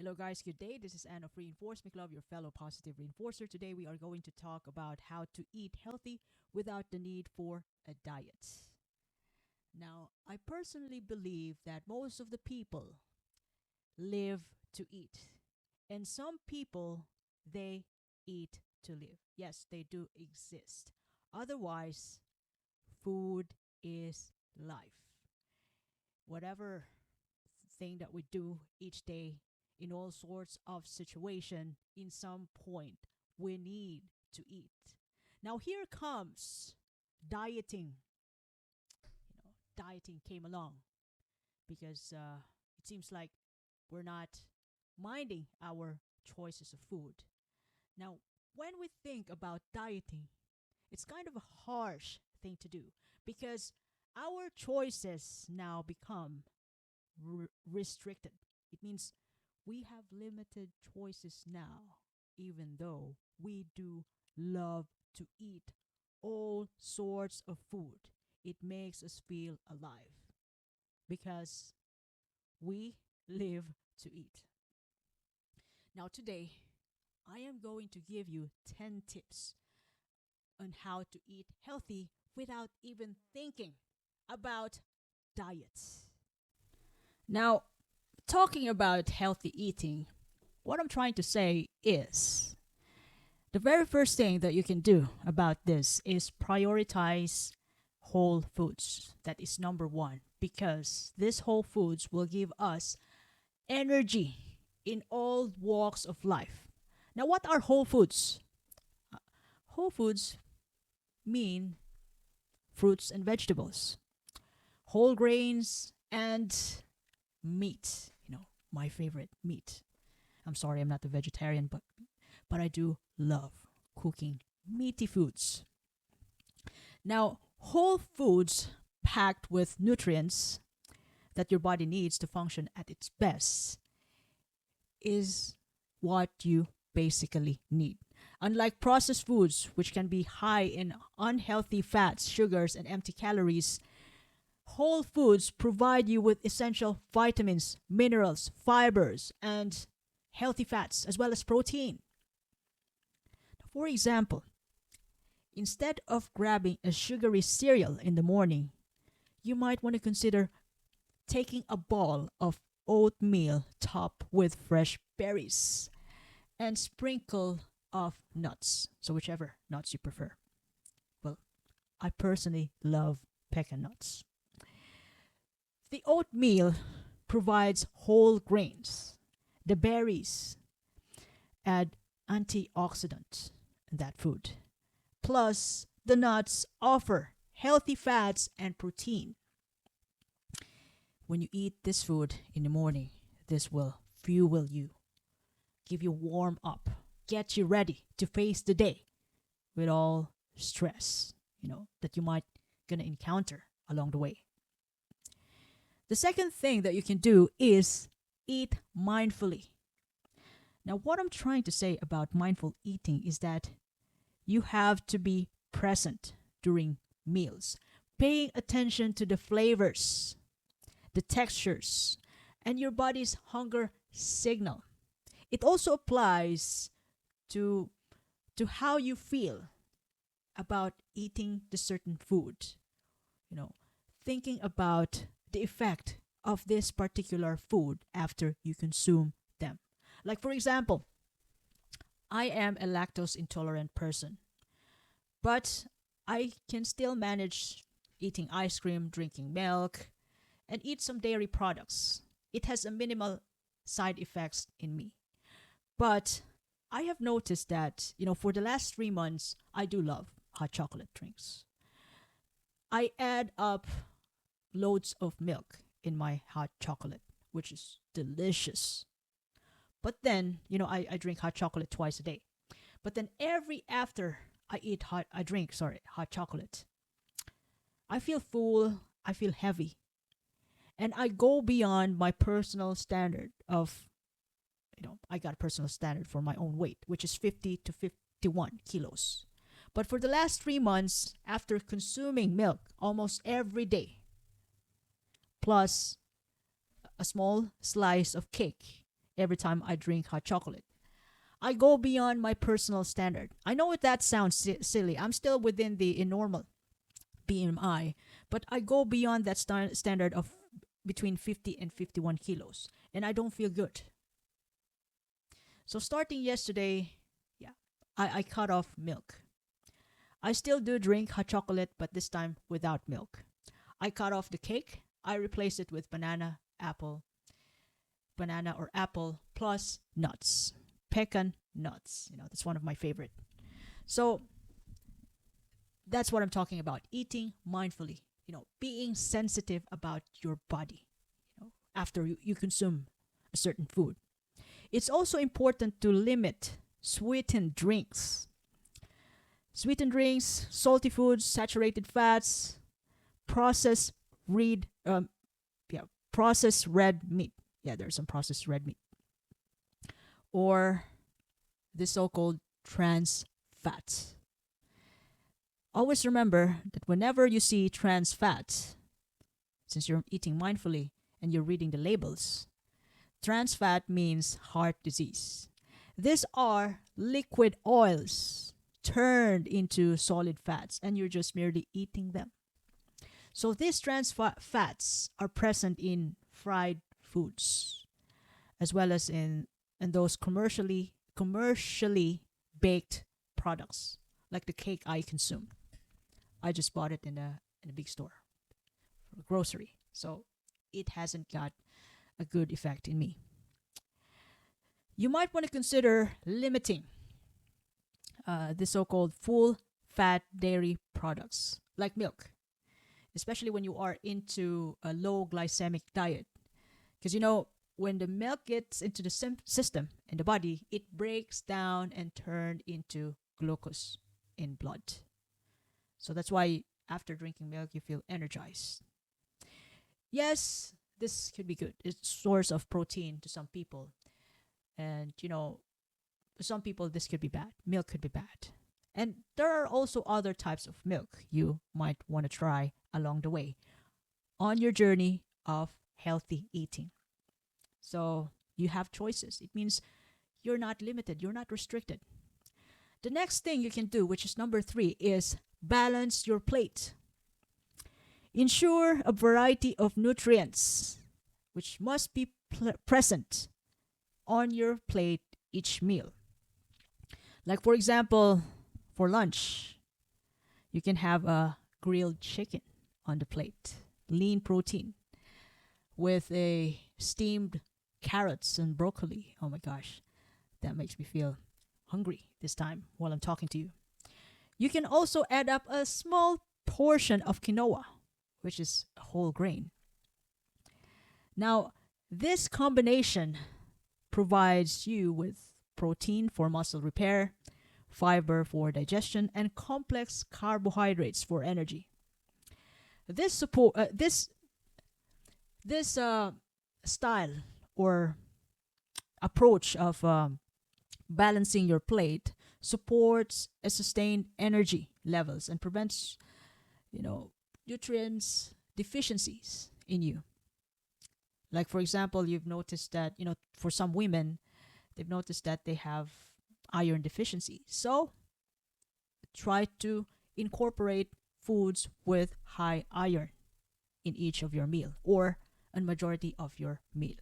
Hello, guys. Good day. This is Anna of Reinforce McLove, your fellow positive reinforcer. Today, we are going to talk about how to eat healthy without the need for a diet. Now, I personally believe that most of the people live to eat, and some people they eat to live. Yes, they do exist. Otherwise, food is life. Whatever thing that we do each day in all sorts of situation, in some point we need to eat. Now here comes dieting. Dieting came along because it seems like we're not minding our choices of food. Now, when we think about dieting, it's kind of a harsh thing to do because our choices now become restricted. It means we have limited choices now, even though we do love to eat all sorts of food. It makes us feel alive because we live to eat. Now, today, I am going to give you 10 tips on how to eat healthy without even thinking about diets. Now, talking about healthy eating, what I'm trying to say is the very first thing that you can do about this is prioritize whole foods. That is number one because these whole foods will give us energy in all walks of life. Now, what are whole foods? Whole foods mean fruits and vegetables, whole grains, and meat. My favorite meat. I'm sorry, I'm not a vegetarian, but I do love cooking meaty foods. Now, whole foods packed with nutrients that your body needs to function at its best is what you basically need. Unlike processed foods, which can be high in unhealthy fats, sugars, and empty calories, whole foods provide you with essential vitamins, minerals, fibers, and healthy fats, as well as protein. For example, instead of grabbing a sugary cereal in the morning, you might want to consider taking a bowl of oatmeal topped with fresh berries and sprinkle of nuts. So whichever nuts you prefer. Well, I personally love pecan nuts. The oatmeal provides whole grains. The berries add antioxidants in that food. Plus, the nuts offer healthy fats and protein. When you eat this food in the morning, this will fuel you, give you warm up, get you ready to face the day with all stress, that you might gonna encounter along the way. The second thing that you can do is eat mindfully. Now, what I'm trying to say about mindful eating is that you have to be present during meals, paying attention to the flavors, the textures, and your body's hunger signal. It also applies to, how you feel about eating the certain food. Thinking about the effect of this particular food after you consume them. Like, for example, I am a lactose intolerant person, but I can still manage eating ice cream, drinking milk, and eat some dairy products. It has a minimal side effects in me. But I have noticed that, for the last 3 months, I do love hot chocolate drinks. I add up loads of milk in my hot chocolate, which is delicious. But then, I drink hot chocolate twice a day. But then every after I drink hot chocolate, I feel full, I feel heavy. And I go beyond my personal standard of, I got a personal standard for my own weight, which is 50 to 51 kilos. But for the last 3 months, after consuming milk almost every day, plus a small slice of cake every time I drink hot chocolate. I go beyond my personal standard. I know that sounds silly. I'm still within the normal BMI, but I go beyond that standard of between 50 and 51 kilos, and I don't feel good. So starting yesterday, yeah, I cut off milk. I still do drink hot chocolate, but this time without milk. I cut off the cake. I replace it with banana or apple plus nuts, pecan nuts. That's one of my favorite. So that's what I'm talking about. Eating mindfully. Being sensitive about your body. After you consume a certain food. It's also important to limit sweetened drinks. Sweetened drinks, salty foods, saturated fats, processed red, processed red meat. Yeah, there's some processed red meat. Or the so-called trans fats. Always remember that whenever you see trans fats, since you're eating mindfully and you're reading the labels, trans fat means heart disease. These are liquid oils turned into solid fats, and you're just merely eating them. So these trans fats are present in fried foods, as well as in those commercially baked products, like the cake I consume. I just bought it in a big store, for a grocery, so it hasn't got a good effect in me. You might want to consider limiting the so-called full-fat dairy products like milk, especially when you are into a low glycemic diet. Because when the milk gets into the system in the body, it breaks down and turns into glucose in blood. So that's why after drinking milk, you feel energized. Yes, this could be good. It's a source of protein to some people. And, to some people, this could be bad. Milk could be bad. And there are also other types of milk you might want to try along the way on your journey of healthy eating. So you have choices. It means you're not limited. You're not restricted. The next thing you can do, which is number 3, is balance your plate. Ensure a variety of nutrients, which must be present on your plate each meal. Like, for example, for lunch, you can have a grilled chicken on the plate, lean protein, with a steamed carrots and broccoli. Oh my gosh, that makes me feel hungry this time while I'm talking to you. You can also add up a small portion of quinoa, which is a whole grain. Now, this combination provides you with protein for muscle repair, fiber for digestion, and complex carbohydrates for energy. This style or approach of balancing your plate supports a sustained energy levels and prevents, nutrients deficiencies in you. Like, for example, you've noticed that, for some women, they've noticed that they have iron deficiency. So try to incorporate foods with high iron in each of your meal or a majority of your meal.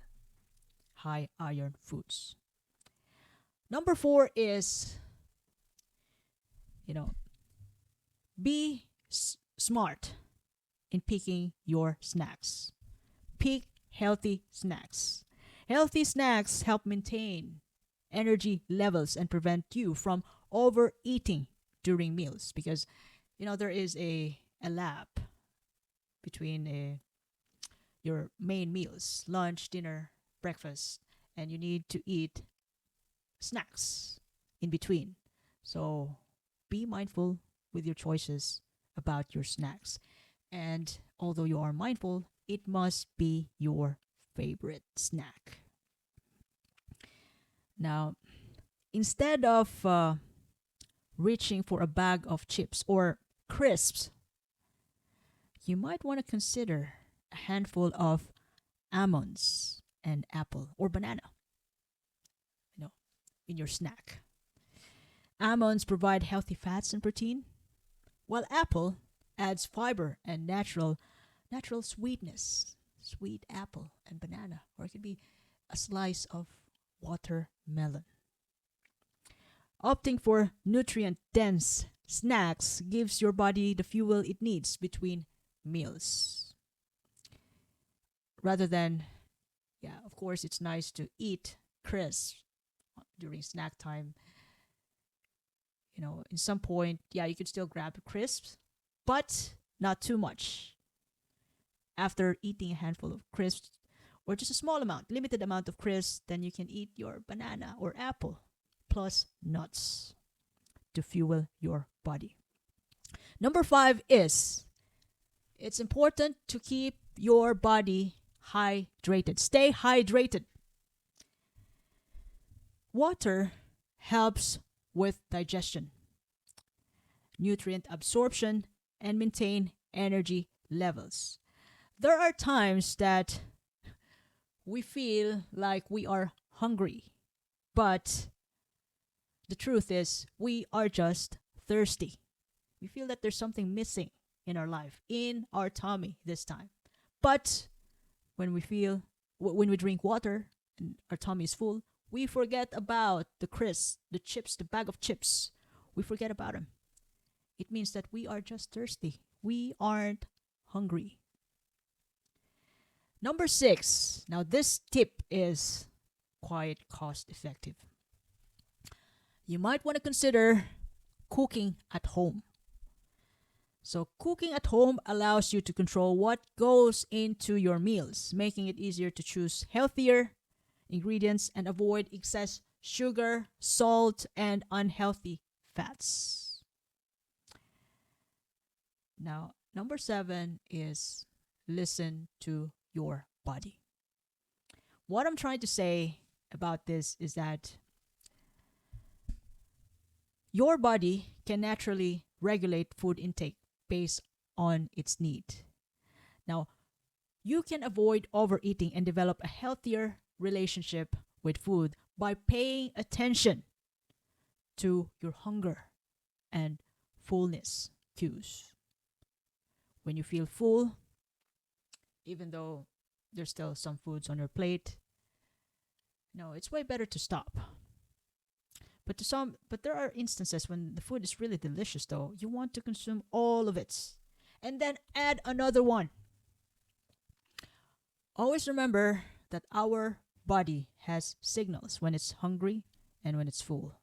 High iron foods. Number 4 is, be smart in picking your snacks. Pick healthy snacks. Healthy snacks help maintain energy levels and prevent you from overeating during meals, because there is a lap between your main meals, lunch, dinner, breakfast, and you need to eat snacks in between. So be mindful with your choices about your snacks. And although you are mindful, it must be your favorite snack. Now, instead of reaching for a bag of chips or crisps, you might want to consider a handful of almonds and apple or banana. in your snack. Almonds provide healthy fats and protein, while apple adds fiber and natural sweetness. Sweet apple and banana, or it could be a slice of watermelon. Opting for nutrient dense snacks gives your body the fuel it needs between meals. Rather than, yeah, of course, it's nice to eat crisps during snack time. In some point, yeah, you could still grab crisps, but not too much. After eating a handful of crisps, or just a small amount, limited amount of crisps, then you can eat your banana or apple plus nuts to fuel your body. Number 5 is it's important to keep your body hydrated. Stay hydrated. Water helps with digestion, nutrient absorption, and maintain energy levels. There are times that we feel like we are hungry, but the truth is we are just thirsty. We feel that there's something missing in our life, in our tummy this time. But when we drink water and our tummy is full, we forget about the crisps, the chips, the bag of chips. We forget about them. It means that we are just thirsty. We aren't hungry. Number 6. Now this tip is quite cost effective. You might want to consider cooking at home. So cooking at home allows you to control what goes into your meals, making it easier to choose healthier ingredients and avoid excess sugar, salt, and unhealthy fats. Now, number 7 is listen to your body. What I'm trying to say about this is that your body can naturally regulate food intake based on its need. Now, you can avoid overeating and develop a healthier relationship with food by paying attention to your hunger and fullness cues. When you feel full, even though there's still some foods on your plate, it's way better to stop. But there are instances when the food is really delicious though. You want to consume all of it and then add another one. Always remember that our body has signals when it's hungry and when it's full.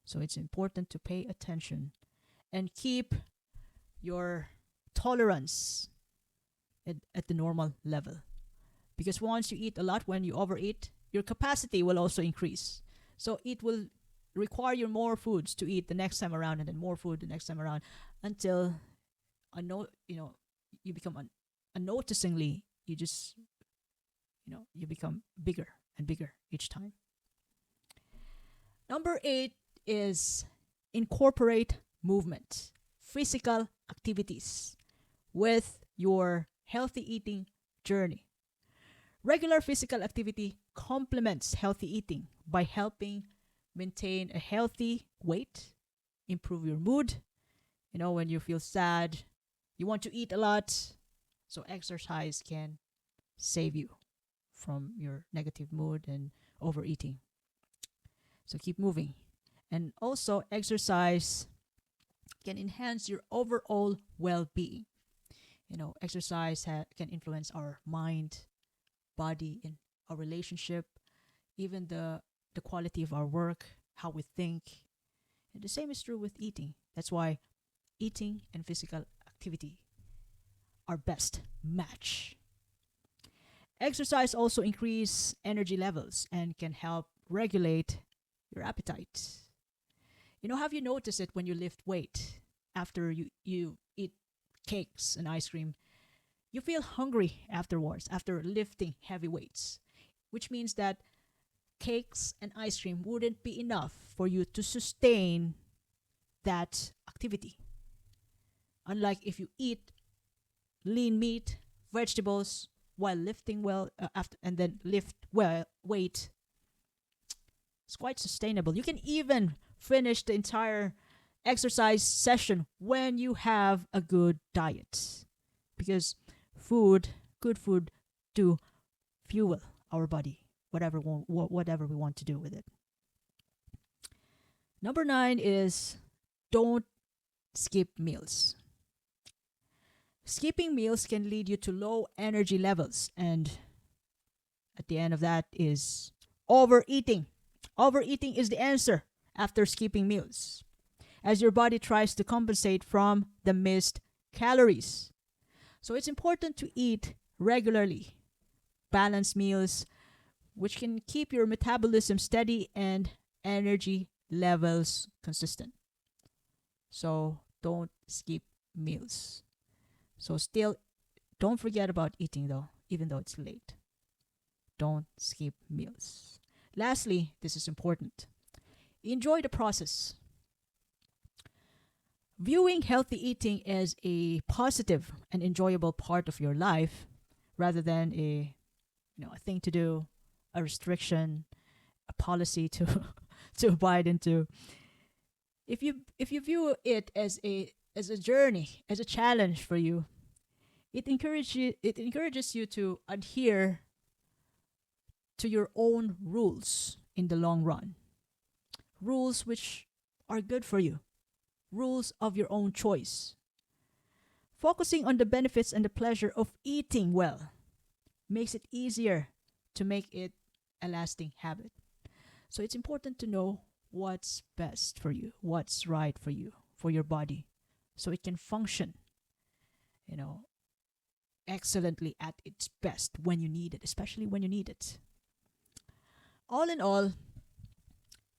So it's important to pay attention and keep your tolerance at the normal level. Because once you eat a lot, when you overeat, your capacity will also increase. So it will require you more foods to eat the next time around, and then more food the next time around, until you become unnoticingly, you become bigger and bigger each time. Number 8 is incorporate movement, physical activities with your healthy eating journey. Regular physical activity complements healthy eating by helping maintain a healthy weight, improve your mood. When you feel sad, you want to eat a lot. So exercise can save you from your negative mood and overeating. So keep moving. And also exercise can enhance your overall well-being. Exercise can influence our mind, body, and our relationship, even the quality of our work, how we think. And the same is true with eating. That's why eating and physical activity are best match. Exercise also increase energy levels and can help regulate your appetite. Have you noticed it when you lift weight after you eat cakes and ice cream? You feel hungry afterwards after lifting heavy weights, which means that cakes and ice cream wouldn't be enough for you to sustain that activity. Unlike if you eat lean meat, vegetables while lifting well after, and then lift well weight, It's quite sustainable. You can even finish the entire exercise session when you have a good diet. Because good food, do fuel our body, whatever we want to do with it. Number 9 is don't skip meals. Skipping meals can lead you to low energy levels, and at the end of that is overeating. Overeating is the answer after skipping meals, as your body tries to compensate from the missed calories. So it's important to eat regularly, balanced meals, which can keep your metabolism steady and energy levels consistent. So don't skip meals. So still, don't forget about eating though, even though it's late. Don't skip meals. Lastly, this is important. Enjoy the process. Viewing healthy eating as a positive and enjoyable part of your life rather than a thing to do, a restriction, a policy to to abide into. If you view it as a journey, as a challenge for you, it encourages you to adhere to your own rules in the long run. Rules which are good for you. Rules of your own choice. Focusing on the benefits and the pleasure of eating well makes it easier to make it a lasting habit. So it's important to know what's best for you, what's right for you, for your body, so it can function, you know, excellently at its best when you need it, especially when you need it. All in all,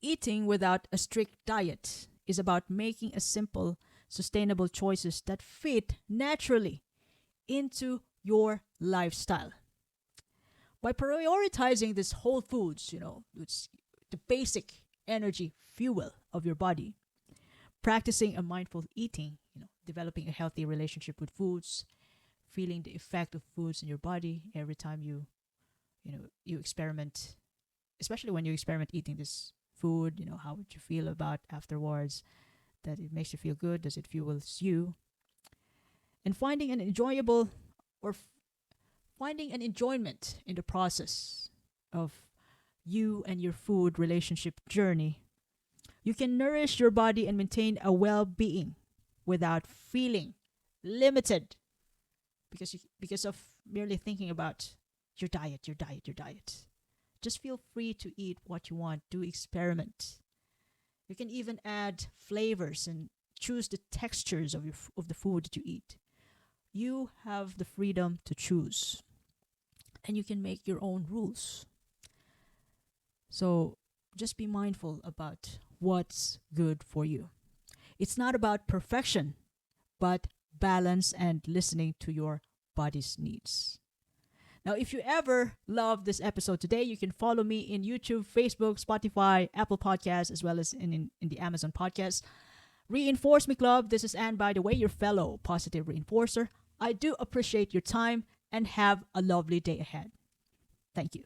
eating without a strict diet is about making a simple, sustainable choices that fit naturally into your lifestyle. By prioritizing this whole foods, it's the basic energy fuel of your body, practicing a mindful eating, developing a healthy relationship with foods, feeling the effect of foods in your body every time you experiment, especially when you experiment eating this food, how would you feel about afterwards, that it makes you feel good, does it fuels you, and finding an enjoyment in the process of you and your food relationship journey. You can nourish your body and maintain a well-being without feeling limited because of merely thinking about your diet, your diet, your diet. Just feel free to eat what you want. Do experiment. You can even add flavors and choose the textures of the food that you eat. You have the freedom to choose, and you can make your own rules. So just be mindful about what's good for you. It's not about perfection, but balance and listening to your body's needs. Now, if you ever loved this episode today, you can follow me in YouTube, Facebook, Spotify, Apple Podcasts, as well as in the Amazon Podcasts. Reinforce Me Club. This is Anne, by the way, your fellow positive reinforcer. I do appreciate your time and have a lovely day ahead. Thank you.